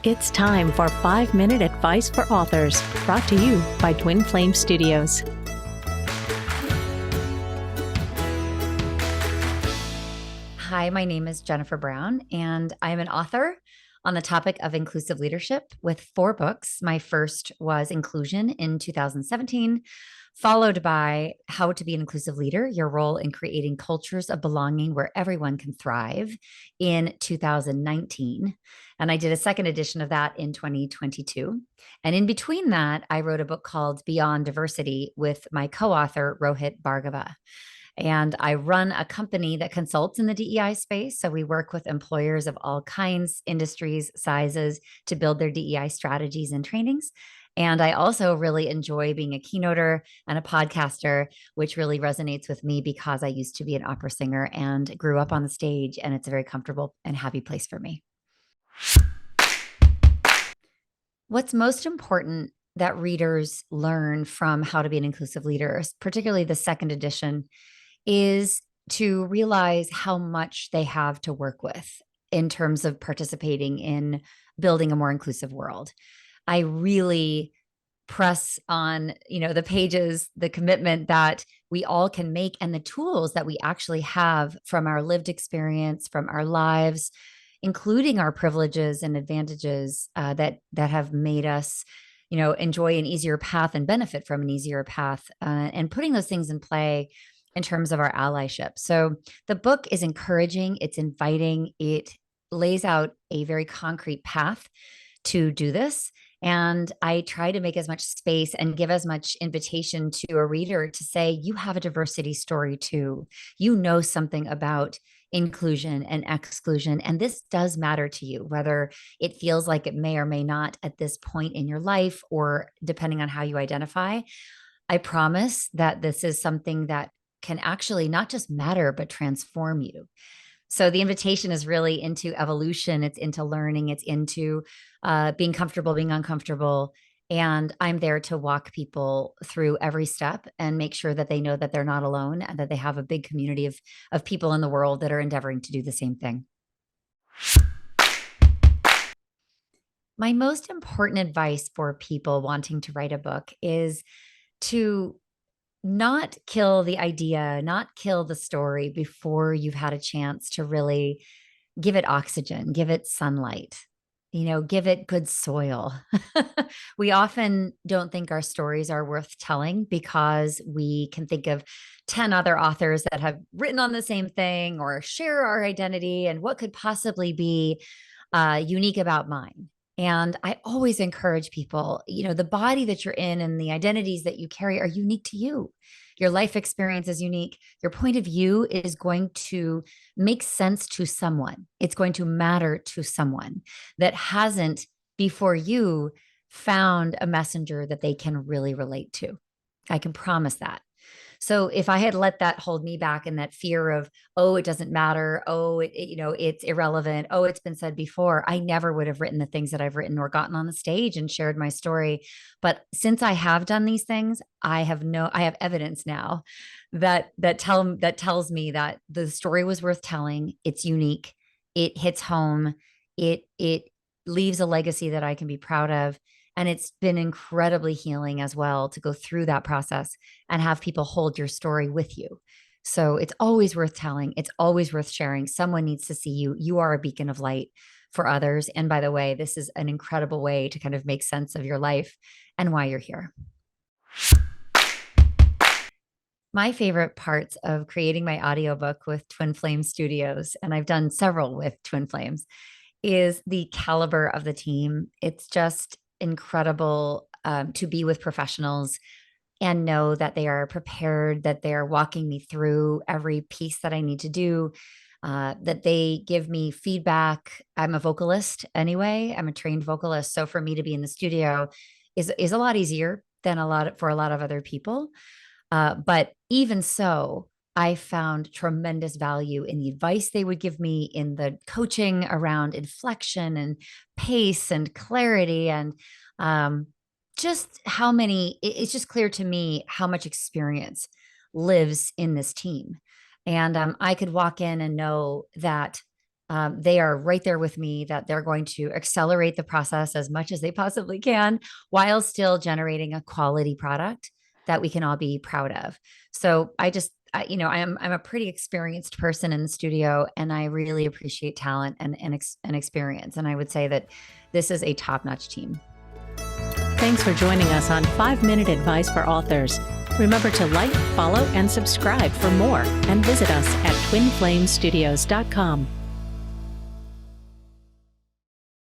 It's time for 5-Minute Advice for Authors, brought to you by Twin Flame Studios. Hi, my name is Jennifer Brown, and I'm an author on the topic of inclusive leadership with 4 books. My first was Inclusion in 2017, followed by How to Be an Inclusive Leader, Your Role in Creating Cultures of Belonging Where Everyone Can Thrive in 2019. And I did a second edition of that in 2022. And in between that, I wrote a book called Beyond Diversity with my co-author, Rohit Bhargava. And I run a company that consults in the DEI space. So we work with employers of all kinds, industries, sizes to build their DEI strategies and trainings. And I also really enjoy being a keynoter and a podcaster, which really resonates with me because I used to be an opera singer and grew up on the stage, and it's a very comfortable and happy place for me. What's most important that readers learn from How to Be an Inclusive Leader, particularly the second edition, is to realize how much they have to work with in terms of participating in building a more inclusive world. I really press on, the pages, the commitment that we all can make and the tools that we actually have from our lived experience, from our lives, including our privileges and advantages that have made us, enjoy an easier path and benefit from an easier path, and putting those things in play in terms of our allyship. So the book is encouraging, it's inviting, it lays out a very concrete path to do this. And I try to make as much space and give as much invitation to a reader to say, you have a diversity story too. You know something about inclusion and exclusion, and this does matter to you, whether it feels like it may or may not at this point in your life, or depending on how you identify. I promise that this is something that can actually not just matter, but transform you. So the invitation is really into evolution. It's into learning. It's into being comfortable, being uncomfortable. And I'm there to walk people through every step and make sure that they know that they're not alone and that they have a big community of people in the world that are endeavoring to do the same thing. My most important advice for people wanting to write a book is to not kill the idea, not kill the story before you've had a chance to really give it oxygen, give it sunlight, give it good soil. We often don't think our stories are worth telling because we can think of 10 other authors that have written on the same thing or share our identity, and what could possibly be unique about mine. And I always encourage people, the body that you're in and the identities that you carry are unique to you. Your life experience is unique. Your point of view is going to make sense to someone. It's going to matter to someone that hasn't before you found a messenger that they can really relate to. I can promise that. So if I had let that hold me back, and that fear of, oh, it doesn't matter, oh, it's irrelevant, oh, it's been said before, I never would have written the things that I've written or gotten on the stage and shared my story. But since I have done these things, I have evidence now that tells me that the story was worth telling. It's unique. It hits home. It leaves a legacy that I can be proud of. And it's been incredibly healing as well to go through that process and have people hold your story with you. So it's always worth telling. It's always worth sharing. Someone needs to see you. You are a beacon of light for others. And by the way, this is an incredible way to kind of make sense of your life and why you're here. My favorite parts of creating my audiobook with Twin Flame Studios, and I've done several with Twin Flames, is the caliber of the team. It's just incredible to be with professionals and know that they are prepared, that they are walking me through every piece that I need to do, that they give me feedback. I'm a vocalist anyway. I'm a trained vocalist. So for me to be in the studio is a lot easier than for a lot of other people. But even so, I found tremendous value in the advice they would give me, in the coaching around inflection and pace and clarity, and it's just clear to me how much experience lives in this team. And I could walk in and know that they are right there with me, that they're going to accelerate the process as much as they possibly can while still generating a quality product that we can all be proud of. So I'm a pretty experienced person in the studio, and I really appreciate talent and experience. And I would say that this is a top-notch team. Thanks for joining us on 5-Minute Advice for Authors. Remember to like, follow, and subscribe for more, and visit us at twinflamestudios.com.